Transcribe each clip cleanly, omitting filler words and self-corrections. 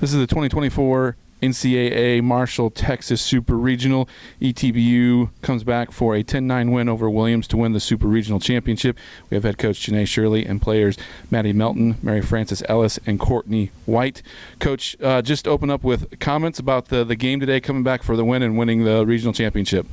This is the 2024 NCAA Marshall, Texas Super Regional. ETBU comes back for a 10-9 win over Williams to win the Super Regional Championship. We have head coach Janae, Shirley, and players Maddie, Melton, Mary Frances, Ellis, and Courtney White. Coach, just open up with comments about the game today, coming back for the win and winning the regional championship.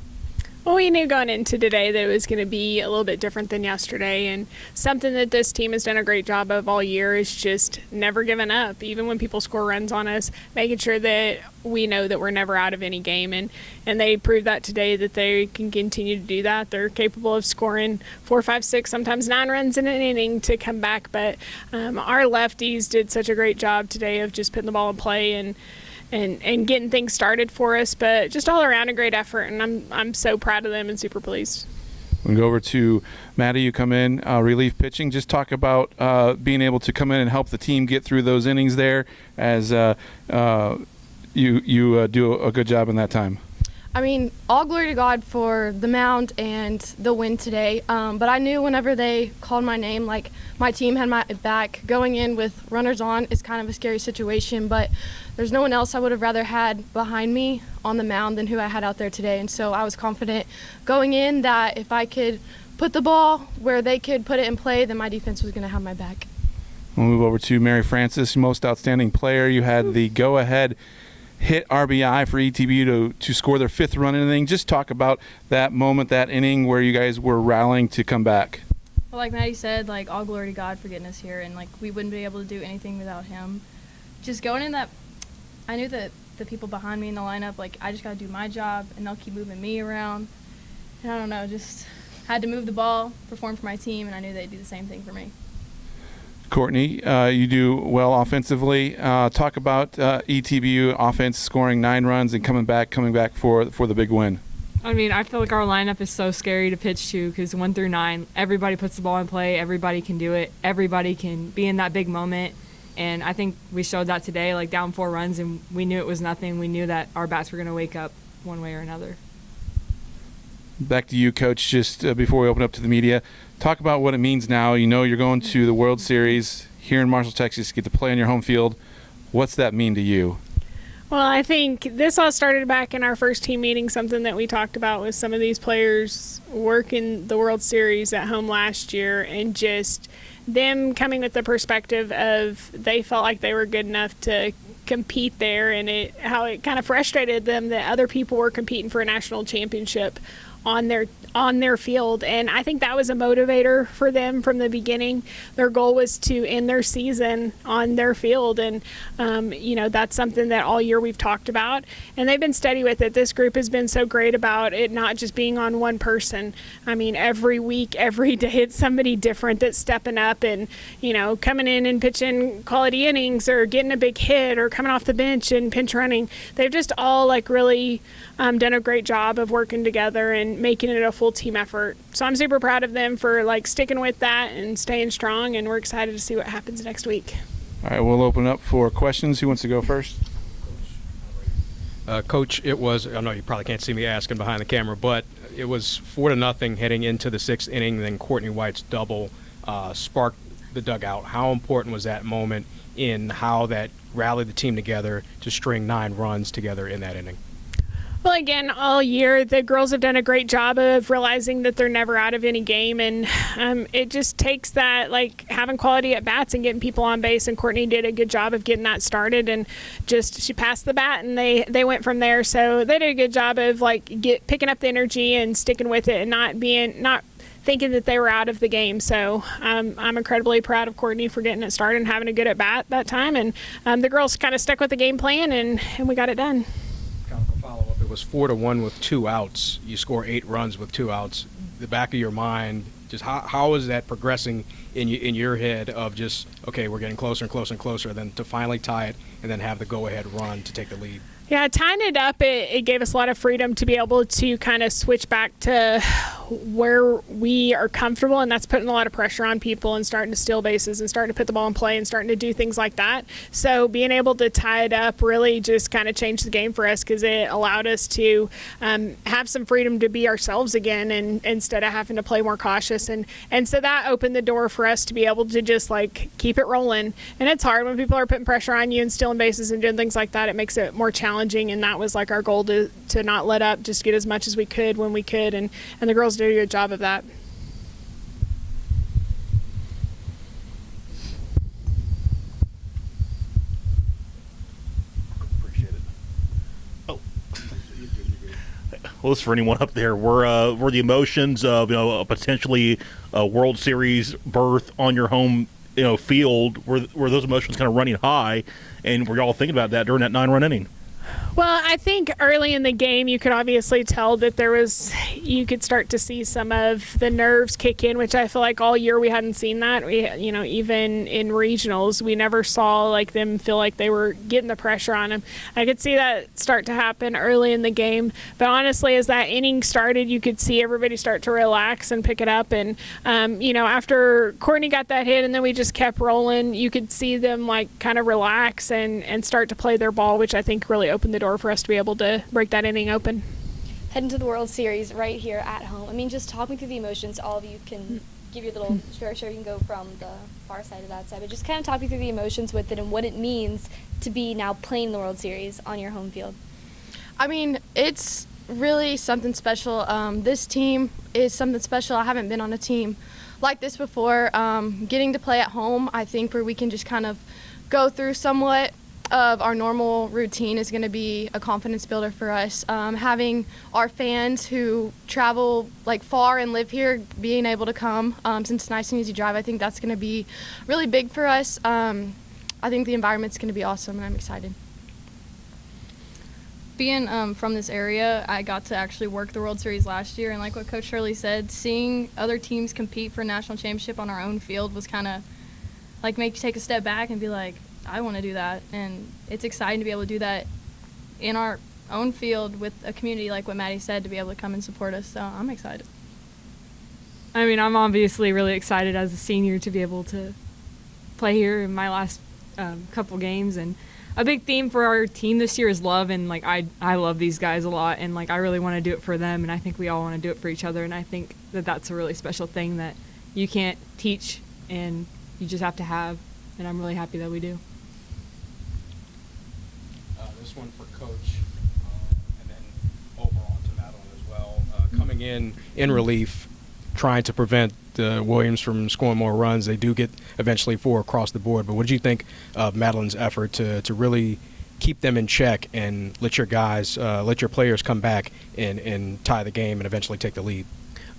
Well, we knew going into today that it was going to be a little bit different than yesterday, and something that this team has done a great job of all year is just never giving up, even when people score runs on us, making sure that we know that we're never out of any game, and they proved that today, that they can continue to do that. They're capable of scoring 4, 5, 6, sometimes 9 runs in an inning to come back, but our lefties did such a great job today of just putting the ball in play and getting things started for us, but just all around a great effort, and I'm so proud of them and super pleased. We go over to Maddie. You come in relief pitching. Just talk about being able to come in and help the team get through those innings there, as you do a good job in that time. I mean, all glory to God for the mound and the win today. But I knew whenever they called my name, like, my team had my back. Going in with runners on is kind of a scary situation, but there's no one else I would have rather had behind me on the mound than who I had out there today. And so I was confident going in that if I could put the ball where they could put it in play, then my defense was going to have my back. We'll move over to Mary Frances, most outstanding player. You had the go-ahead hit RBI for ETBU to score their 5th run inning. Just talk about that moment, that inning where you guys were rallying to come back. Well, like Maddie said, like, all glory to God for getting us here, and like, we wouldn't be able to do anything without him. Just going in that, I knew that the people behind me in the lineup, like, I just got to do my job, and they'll keep moving me around. And I don't know, just had to move the ball, perform for my team, and I knew they'd do the same thing for me. Courtney, you do well offensively. Talk about ETBU offense scoring 9 runs and coming back for the big win. I mean, I feel like our lineup is so scary to pitch to because 1 through 9, everybody puts the ball in play. Everybody can do it. Everybody can be in that big moment. And I think we showed that today, like, down 4 runs, and we knew it was nothing. We knew that our bats were going to wake up one way or another. Back to you, Coach, just before we open up to the media. Talk about what it means now. You know you're going to the World Series here in Marshall, Texas. You get to play on your home field. What's that mean to you? Well, I think this all started back in our first team meeting, something that we talked about with some of these players working the World Series at home last year, and just them coming with the perspective of they felt like they were good enough to compete there, and how it kind of frustrated them that other people were competing for a national championship on their field. And I think that was a motivator for them from the beginning. Their goal was to end their season on their field, and that's something that all year we've talked about, and they've been steady with it. This group has been so great about it not just being on one person. I mean, every week, every day, it's somebody different that's stepping up and coming in and pitching quality innings or getting a big hit or coming off the bench and pinch running. They've just all really done a great job of working together and making it a full team effort. So I'm super proud of them for sticking with that and staying strong, and we're excited to see what happens next week. All right, we'll open up for questions. Who wants to go first? Coach, it was, I know you probably can't see me asking behind the camera, but it was 4-0 heading into the 6th inning. Then Courtney White's double sparked the dugout. How important was that moment in how that rallied the team together to string 9 runs together in that inning? Well, again, all year, the girls have done a great job of realizing that they're never out of any game, and it just takes that, having quality at bats and getting people on base, and Courtney did a good job of getting that started, and she passed the bat, and they went from there. So they did a good job of, picking up the energy and sticking with it and not thinking that they were out of the game. So I'm incredibly proud of Courtney for getting it started and having a good at bat that time, and the girls kind of stuck with the game plan, and we got it done. Follow-up. It was 4-1 with 2 outs. You score 8 runs with 2 outs. The back of your mind, just how is that progressing in your head of just, okay, we're getting closer and closer and closer, then to finally tie it and then have the go-ahead run to take the lead? Yeah, tying it up, it gave us a lot of freedom to be able to kind of switch back to where we are comfortable, and that's putting a lot of pressure on people and starting to steal bases and starting to put the ball in play and starting to do things like that. So being able to tie it up really just kind of changed the game for us because it allowed us to have some freedom to be ourselves again, and instead of having to play more cautious. And so that opened the door for us to be able to just like keep it rolling. And it's hard when people are putting pressure on you and stealing bases and doing things like that. It makes it more challenging, and that was like our goal to not let up, just get as much as we could when we could, and the girls did a good job of that. Appreciate it. Oh, well, this is for anyone up there. Were the emotions of a potentially a World Series berth on your home field, were those emotions kind of running high, and were y'all thinking about that during that 9-run inning? Well, I think early in the game you could obviously tell that you could start to see some of the nerves kick in, which I feel like all year we hadn't seen that. We, even in regionals, we never saw like them feel like they were getting the pressure on them. I could see that start to happen early in the game, but honestly, as that inning started, you could see everybody start to relax and pick it up. And after Courtney got that hit, and then we just kept rolling, you could see them like kind of relax and start to play their ball, which I think really opened the door for us to be able to break that inning open. Heading to the World Series right here at home. I mean, just talk me through the emotions. All of you can give your little sure you can go from the far side to that side, but just kind of talk me through the emotions with it and what it means to be now playing the World Series on your home field. I mean, it's really something special. This team is something special. I haven't been on a team like this before. Getting to play at home, I think, where we can just kind of go through somewhat of our normal routine is going to be a confidence builder for us. Having our fans who travel like far and live here being able to come, since it's nice and easy drive, I think that's going to be really big for us. I think the environment's going to be awesome, and I'm excited. Being from this area, I got to actually work the World Series last year, and like what Coach Shirley said, seeing other teams compete for national championship on our own field was kind of like make you take a step back and be like, I want to do that, and it's exciting to be able to do that in our own field with a community like what Maddie said, to be able to come and support us, so I'm excited. I mean, I'm obviously really excited as a senior to be able to play here in my last couple games, and a big theme for our team this year is love, and like I love these guys a lot, and like I really want to do it for them, and I think we all want to do it for each other, and I think that that's a really special thing that you can't teach and you just have to have, and I'm really happy that we do. This one for Coach, and then overall to Madeline as well. Coming in relief, trying to prevent Williams from scoring more runs. They do get eventually 4 across the board, but what did you think of Madeline's effort to really keep them in check and let your guys, let your players come back and tie the game and eventually take the lead?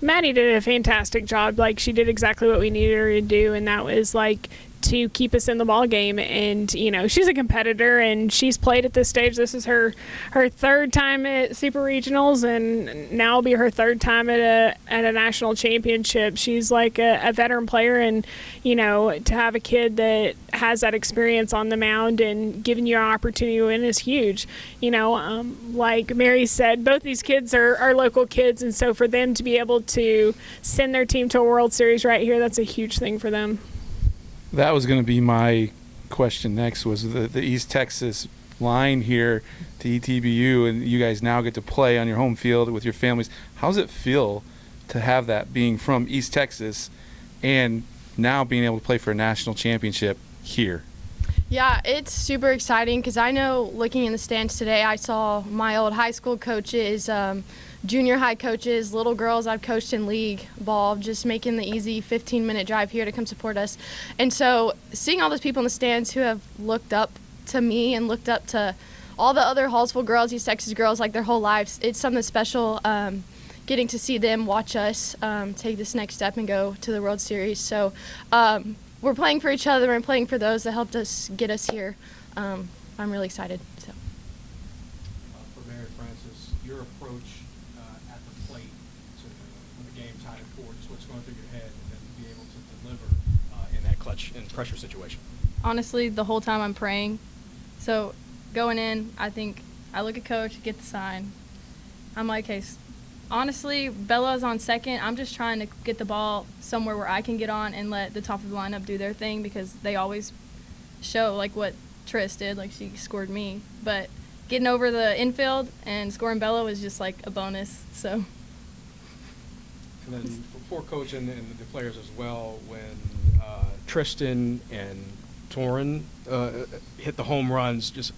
Maddie did a fantastic job. Like, she did exactly what we needed her to do, and that was like to keep us in the ball game. And she's a competitor, and she's played at this stage. This is her third time at Super Regionals, and now will be her third time at a national championship. She's like a veteran player, and to have a kid that has that experience on the mound and giving you an opportunity to win is huge. Like Mary said, both these kids are local kids, and so for them to be able to send their team to a World Series right here, that's a huge thing for them. That was going to be my question next, was the East Texas line here to ETBU, and you guys now get to play on your home field with your families. How does it feel to have that, being from East Texas and now being able to play for a national championship here? Yeah, it's super exciting because I know looking in the stands today, I saw my old high school coaches, junior high coaches, little girls I've coached in league ball, just making the easy 15-minute drive here to come support us. And so seeing all those people in the stands who have looked up to me and looked up to all the other Hallsville girls, East Texas girls, like their whole lives, it's something special getting to see them watch us take this next step and go to the World Series. So we're playing for each other and playing for those that helped us get us here. I'm really excited. So. For Mary Francis, your approach at the plate to when the game tied at 4, just what's going through your head, and then be able to deliver in that clutch and pressure situation? Honestly, the whole time I'm praying. So going in, I think I look at Coach, get the sign. I'm like, hey, honestly, Bella's on second. I'm just trying to get the ball somewhere where I can get on and let the top of the lineup do their thing because they always show, like, what Tris did. Like, she scored me. But getting over the infield and scoring Bella was just, like, a bonus. So. And then for Coach and the players as well, when Tristan and Torin hit the home runs, just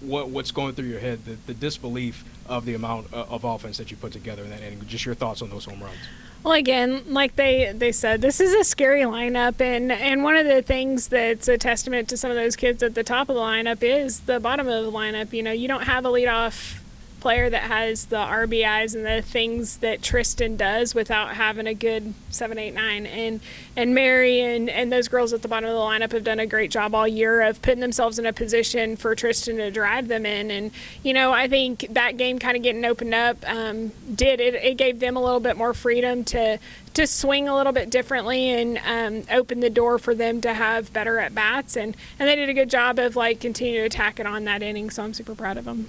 what's going through your head, the disbelief of the amount of offense that you put together, and just your thoughts on those home runs. Well, again, like they said, this is a scary lineup, and one of the things that's a testament to some of those kids at the top of the lineup is the bottom of the lineup. You know, you don't have a leadoff player that has the RBIs and the things that Tristan does without having a good 7, 8, 9. And Mary and those girls at the bottom of the lineup have done a great job all year of putting themselves in a position for Tristan to drive them in. And, you know, I think that game kind of getting opened up it gave them a little bit more freedom to swing a little bit differently and open the door for them to have better at-bats. And they did a good job of, like, continuing to attack it on that inning, so I'm super proud of them.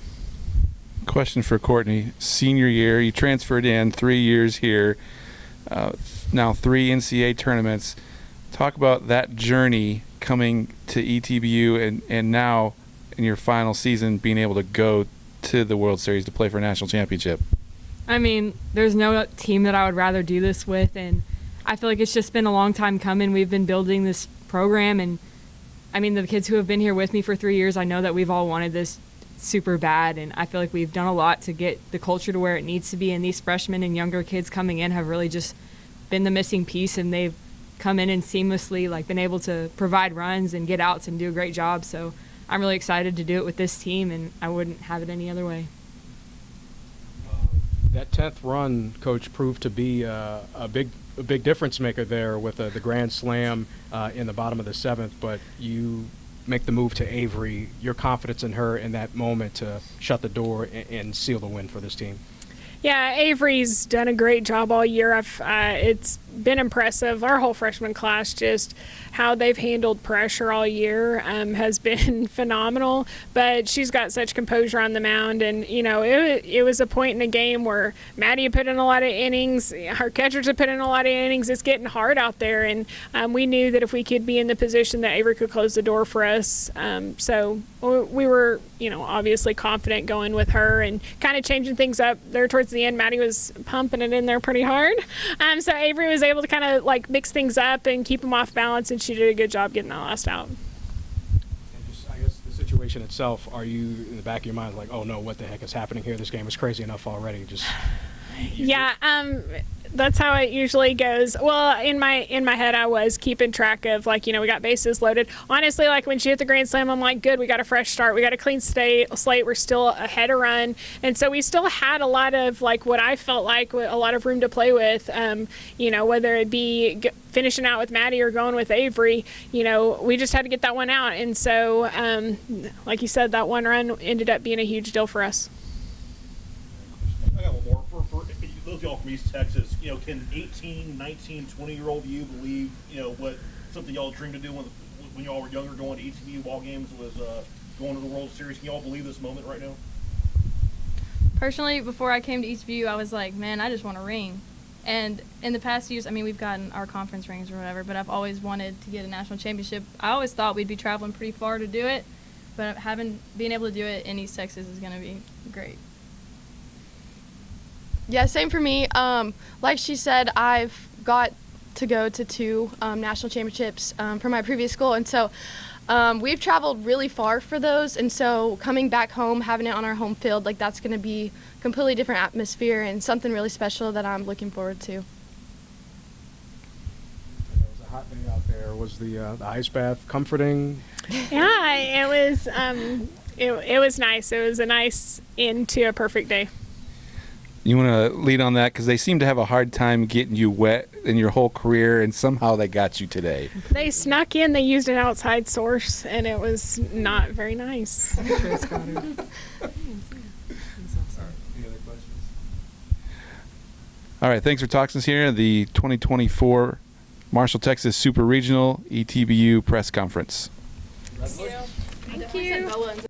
Question for Courtney. Senior year, you transferred in 3 years here, now 3 NCAA tournaments. Talk about that journey coming to ETBU and now in your final season being able to go to the World Series to play for a national championship. I mean, there's no team that I would rather do this with, and I feel like it's just been a long time coming. We've been building this program, and I mean, the kids who have been here with me for 3 years, I know that we've all wanted this super bad, and I feel like we've done a lot to get the culture to where it needs to be, and these freshmen and younger kids coming in have really just been the missing piece, and they've come in and seamlessly like been able to provide runs and get outs and do a great job. So I'm really excited to do it with this team, and I wouldn't have it any other way. That 10th run, Coach, proved to be a big difference maker there with the grand slam in the bottom of the 7th, but you make the move to Avery. Your confidence in her in that moment to shut the door and seal the win for this team. Yeah, Avery's done a great job all year. It's been impressive. Our whole freshman class, just how they've handled pressure all year has been phenomenal. But she's got such composure on the mound. And, you know, it was a point in the game where Maddie had put in a lot of innings. Our catchers had put in a lot of innings. It's getting hard out there. And we knew that if we could be in the position that Avery could close the door for us. So we were, you know, obviously confident going with her and kind of changing things up there towards the end. Maddie was pumping it in there pretty hard. So Avery was able to kind of like mix things up and keep them off balance, and she did a good job getting that last out. And just, I guess, the situation itself, are you in the back of your mind like, oh no, what the heck is happening here? This game is crazy enough already. Just yeah, that's how it usually goes. Well, in my head, I was keeping track of, like, you know, we got bases loaded. Honestly, like when she hit the grand slam, I'm like, good, we got a fresh start. We got a clean slate. We're still ahead of run. And so we still had a lot of, like, what I felt like a lot of room to play with, you know, whether it be finishing out with Maddie or going with Avery. You know, we just had to get that one out. And so, like you said, that one run ended up being a huge deal for us. I got one more. For those of y'all from East Texas, you know, can 18, 19, 20-year-old you believe, you know, what something y'all dreamed to do when y'all were younger, going to ETBU ball games was going to the World Series? Can y'all believe this moment right now? Personally, before I came to ETBU, I was like, man, I just want a ring. And in the past years, I mean, we've gotten our conference rings or whatever, but I've always wanted to get a national championship. I always thought we'd be traveling pretty far to do it, but being able to do it in East Texas is going to be great. Yeah, same for me. Like she said, I've got to go to 2 national championships from my previous school, and so we've traveled really far for those, and so coming back home, having it on our home field, like that's going to be a completely different atmosphere and something really special that I'm looking forward to. It was a hot day out there. Was the ice bath comforting? Yeah, it was. It was nice. It was a nice end to a perfect day. You want to lead on that because they seem to have a hard time getting you wet in your whole career, and somehow they got you today. They snuck in. They used an outside source, and it was not very nice. Any other questions? All right, thanks for talking to us here at the 2024 Marshall, Texas Super Regional ETBU Press Conference. Thank you.